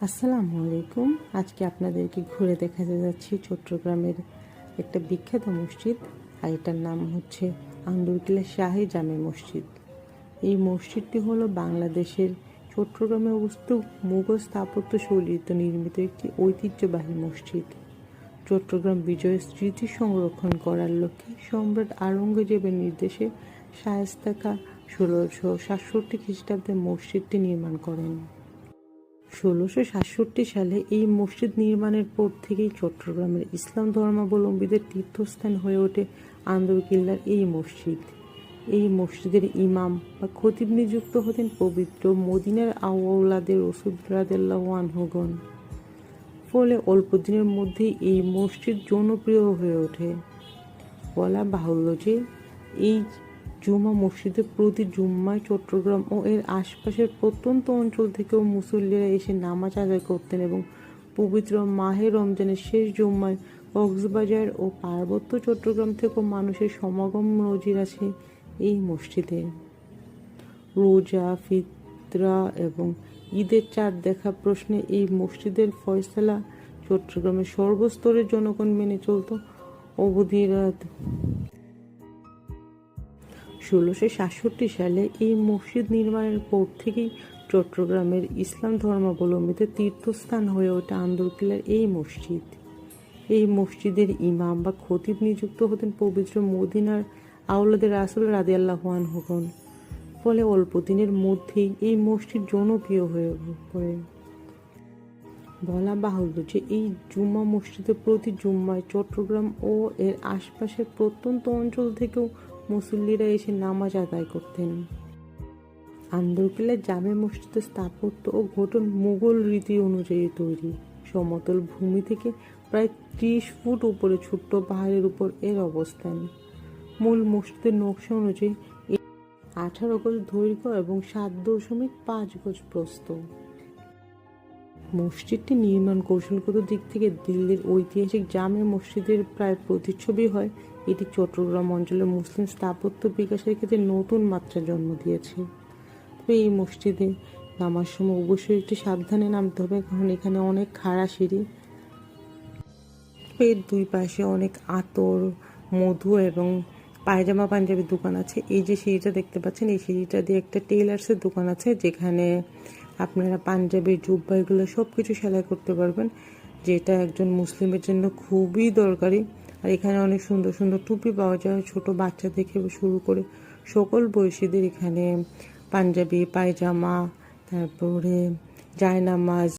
আসসালামু আলাইকুম। আজকে আপনাদেরকে ঘুরে দেখাতে যাচ্ছি চট্টগ্রামের একটা বিখ্যাত মসজিদ, আর এটার নাম হচ্ছে আন্দরকিল্লা শাহী জামে মসজিদ। এই মসজিদটি হলো বাংলাদেশের চট্টগ্রামে অবস্থিত মুঘল স্থাপত্য শৈলীতে নির্মিত একটি ঐতিহ্যবাহী মসজিদ। চট্টগ্রাম বিজয়ের স্মৃতি সংরক্ষণ করার লক্ষ্যে সম্রাট আওরঙ্গজেবের নির্দেশে শায়েস্তা খাঁ 1667 খ্রিস্টাব্দে মসজিদটি নির্মাণ করেন। 1667 সালে এই মসজিদ নির্মাণের পর থেকেই চট্টগ্রামের ইসলাম ধর্মাবলম্বীদের তীর্থস্থান হয়ে ওঠে আন্দরকিল্লার এই মসজিদ। এই মসজিদের ইমাম বা খতিব নিযুক্ত হতেন পবিত্র মদিনার আওলাদে রাসূল রাদিয়াল্লাহু আনহুগণ। ফলে অল্প দিনের মধ্যেই এই মসজিদ জনপ্রিয় হয়ে ওঠে। বলা বাহুল্য যে এই জুমা মসজিদে প্রতি জুম্মায় চট্টগ্রাম ও এর আশপাশের প্রত্যন্ত অঞ্চল থেকেও মুসল্লিরা এসে নামাজ আদায় করতেন এবং পবিত্র মাহে রমজানের শেষ জুম্মায় কক্সবাজার ও পার্বত্য চট্টগ্রাম থেকেও মানুষের সমাগম নজির আছে এই মসজিদে। রোজা, ফিতরা এবং ঈদের চাঁদ দেখা প্রশ্নে এই মসজিদের ফয়সালা চট্টগ্রামের সর্বস্তরের জনগণ মেনে চলত অবধিরাত। 1667 সালে এই মসজিদ নির্মাণের পর থেকেই চট্টগ্রামের ইসলাম ধর্মাবলম্বীদের তীর্থস্থান হয়ে ওঠে আন্দরকিল্লার এই মসজিদ। এই মসজিদের ইমাম বা খতিব নিযুক্ত হতেন পবিত্র মদিনার আওলাদে রাসূল রাদিয়াল্লাহু আনহুগণ। ফলে অল্প দিনের মধ্যেই এই মসজিদ জনপ্রিয় হয়ে পড়ে। বলা বাহুল্য যে এই জুম্মা মসজিদে প্রতি জুম্মায় চট্টগ্রাম ও এর আশপাশের প্রত্যন্ত অঞ্চল থেকেও মুসল্লিরা এসে নামাজ আদায় করতেন। আন্দরকিল্লার জামে মসজিদের স্থাপত্য ও গঠন মুঘল রীতি অনুযায়ী তৈরি। সমতল ভূমি থেকে প্রায় 30 ফুট উপরে ছোট্ট পাহাড়ের উপর এর অবস্থান। মূল মসজিদের নকশা অনুযায়ী 18 গজ দৈর্ঘ্য এবং 7.5 গজ প্রস্থ। মসজিদটি নির্মাণ কৌশলগত দিক থেকে দিল্লির ঐতিহাসিক জামে মসজিদের প্রায় প্রতিচ্ছবি হয়। এটি চট্টগ্রাম অঞ্চলের মুসলিম স্থাপত্য বিকাশের ক্ষেত্রে নতুন মাত্রা জন্ম দিয়েছে। তবে এই মসজিদে নামার সময় অবশ্যই একটু সাবধানে নামতে হবে, কারণ এখানে অনেক খাড়া সিঁড়ি। এর দুই পাশে অনেক আতর, মধু এবং পায়জামা পাঞ্জাবির দোকান আছে। এই যে সিঁড়িটা দেখতে পাচ্ছেন, এই সিঁড়িটা দিয়ে একটা টেইলার্সের দোকান আছে, যেখানে আপনারা পাঞ্জাবি, জুব্বা এগুলো সব কিছু সেলাই করতে পারবেন, যেটা একজন মুসলিমের জন্য খুবই দরকারি। আর এখানে অনেক সুন্দর সুন্দর টুপি পাওয়া যায়, ছোট বাচ্চা থেকে শুরু করে সকল বয়সীদের এখানে পাঞ্জাবি, পায়জামা, তারপরে জায়নামাজ,